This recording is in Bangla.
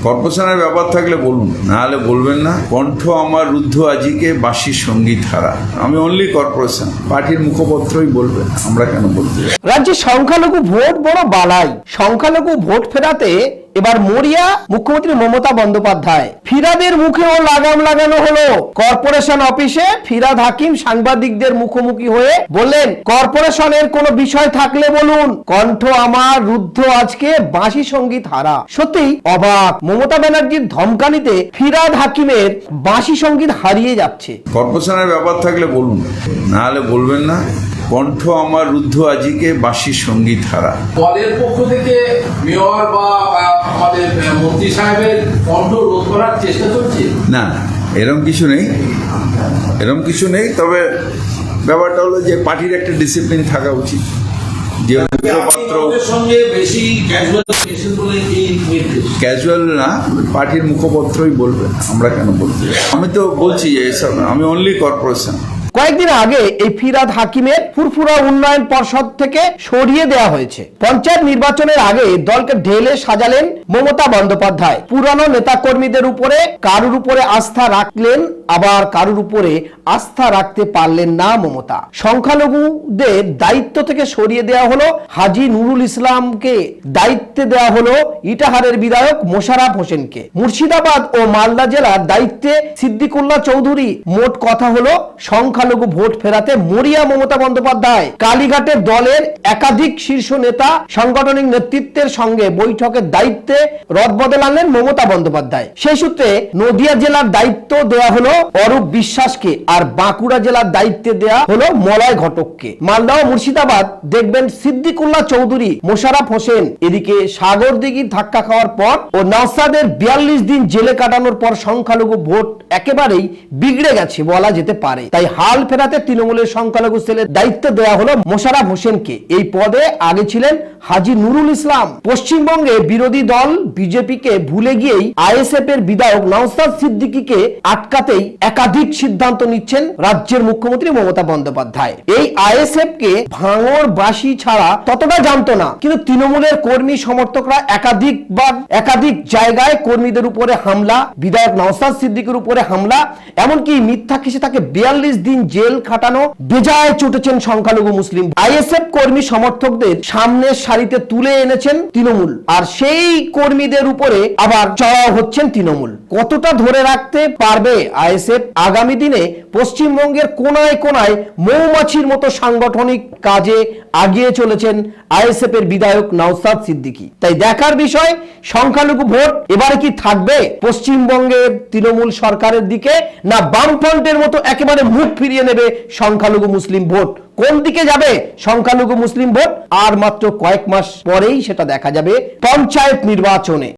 কর্পোরেশনের ব্যাপার থাকলে বলুন, না হলে বলবেন না। কণ্ঠ আমার রুদ্ধ আজিকে বাঁশি সঙ্গীত হারা। আমি অনলি কর্পোরেশন, পার্টির মুখপত্রই বলবে, আমরা কেন বলতে? রাজ্যে সংখ্যালঘু ভোট বড় বালাই। সংখ্যালঘু ভোট ফেরাতে এবার মরিয়া মুখ্যমন্ত্রী মমতা বন্দ্যোপাধ্যায়। ফিরাদের মুখেও লাগাম লাগানো হলো। কর্পোরেশন অফিসে ফিরাদ হাকিম সাংবাদিকদের মুখোমুখি হয়ে বললেন, কর্পোরেশনের কোনো বিষয় থাকলে বলুন, কণ্ঠ আমার রুদ্ধ আজকে বাঁশি সঙ্গীত হারা। সত্যি অবাক, মমতা ব্যানার্জির ধমকানিতে ফিরাদ হাকিমের বাঁশি সঙ্গীত হারিয়ে যাচ্ছে। কর্পোরেশনের ব্যাপার থাকলে বলুন, না হলে বলবেন না। কণ্ঠ আমার রুদ্ধ আজিকে বাঁশি সঙ্গীত হারা। দলের পক্ষ থেকে মেয়র বা আমাদের মন্ত্রী সাহেবের কণ্ঠ রোধ করার চেষ্টা চলছে? না, এরকম কিছু নেই। তবে ব্যাপারটা হলো যে পার্টির একটা ডিসিপ্লিন থাকা উচিত। যে মুখপাত্র সঙ্গে বেশি ক্যাজুয়াল না, পার্টির মুখপত্রই বলবে, আমরা কেন বলতে? আমি তো বলছি যে এসব, আমি অনলি কর্পোরেশন। কয়েকদিন আগে এই ফিরাদ হাকিমের ফুরফুরা উন্নয়ন পর্ষদ থেকে সরিয়ে দেওয়া হয়েছে। পঞ্চায়েত নির্বাচনের আগে দলকে ঢেলে সাজালেন মমতা বন্দ্যোপাধ্যায়। পুরানো নেতাকর্মীদের উপরে কারুর উপরে আস্থা রাখলেন, আবার কারুর উপরে আস্থা রাখতে পারলেন না মমতা। সংখ্যালঘুদের দায়িত্ব থেকে সরিয়ে দেওয়া হলো হাজী নুরুল ইসলামকে, দায়িত্বে দেওয়া হলো ইটাহারের বিধায়ক মোশাররফ হোসেনকে। মুর্শিদাবাদ ও মালদা জেলার দায়িত্বে সিদ্দিকুল্লাহ চৌধুরী। মোট কথা হলো সংখ্যালঘু ভোট ফেরাতে মরিয়া মমতা বন্দ্যোপাধ্যায়। কালীঘাটে দলের একাধিক শীর্ষ নেতা সাংগঠনিক নেতৃত্বের সঙ্গে বৈঠকের দায়িত্বে রদবদল আনলেন মমতা বন্দ্যোপাধ্যায়। সেই সূত্রে নদিয়া জেলার দায়িত্ব দেওয়া হলো অরূপ বিশ্বাসকে, আর বাঁকুড়া জেলার দায়িত্বে দেওয়া হলো মলয় ঘটককে। মালদা ও মুর্শিদাবাদ দেখবেন সিদ্দিকুল্লাহ চৌধুরী, মোশাররফ হোসেন। এদিকে সাগরদিঘির ধাক্কা খাওয়ার পর ও নওশাদের 42 দিন জেলে কাটানোর পর সংখ্যালঘু ভোট একেবারেই বিগড়ে গেছে বলা যেতে পারে। তাই হাল ফেরাতে তৃণমূলের সংখ্যালঘু সেলের দায়িত্ব দেওয়া হলো মোশাররফ হোসেনকে। এই পদে আগে ছিলেন হাজী নুরুল ইসলাম। পশ্চিমবঙ্গে বিরোধী দল বিজেপিকে ভুলে গিয়েই আইএসএফ এর বিধায়ক নওশাদ সিদ্দিকীকে আটকাতেই একাধিক সিদ্ধান্ত নিচ্ছেন রাজ্যের মুখ্যমন্ত্রী মমতা বন্দ্যোপাধ্যায়। এই আইএসএফ কে ভাঙর বাঁশি ছাড়া ততটা জানতো না, কিন্তু তৃণমূলের কর্মী সমর্থকরা একাধিক জায়গায় কর্মীদের উপরে হামলা, বিধায়ক নওশাদ সিদ্দিকীর উপরে হামলা, এমনকি মিথ্যা কেসে তাকে 42 দিন জেল খাটানো। বেজায় চটেছেন সংখ্যালঘু মুসলিম। আইএসএফ কর্মী সমর্থকদের সামনের সারিতে তুলে এনেছেন তৃণমূল, আর সেই কর্মীদের উপরে আবার চড়াও হচ্ছেন তৃণমূল। কতটা ধরে রাখতে পারবে আইএসএফ? আগামী দিনে পশ্চিমবঙ্গের কোনায় কোনায় মৌমাছির মতো সাংগঠনিক কাজে আগিয়ে চলেছেন আইএসএফ এর বিধায়ক নওশাদ সিদ্দিকী। তাই দেখার বিষয়, সংখ্যালঘু ভোট এবারে কি থাকবে পশ্চিমবঙ্গের তৃণমূল সরকারের দিকে, না বামফ্রন্টের মতো একেবারে মুখ ফিরিয়ে নেবে সংখ্যালঘু মুসলিম ভোট? কোন দিকে যাবে সংখ্যালঘু মুসলিম ভোট? আর মাত্র কয়েক মাস পরেই সেটা দেখা যাবে পঞ্চায়েত নির্বাচনে।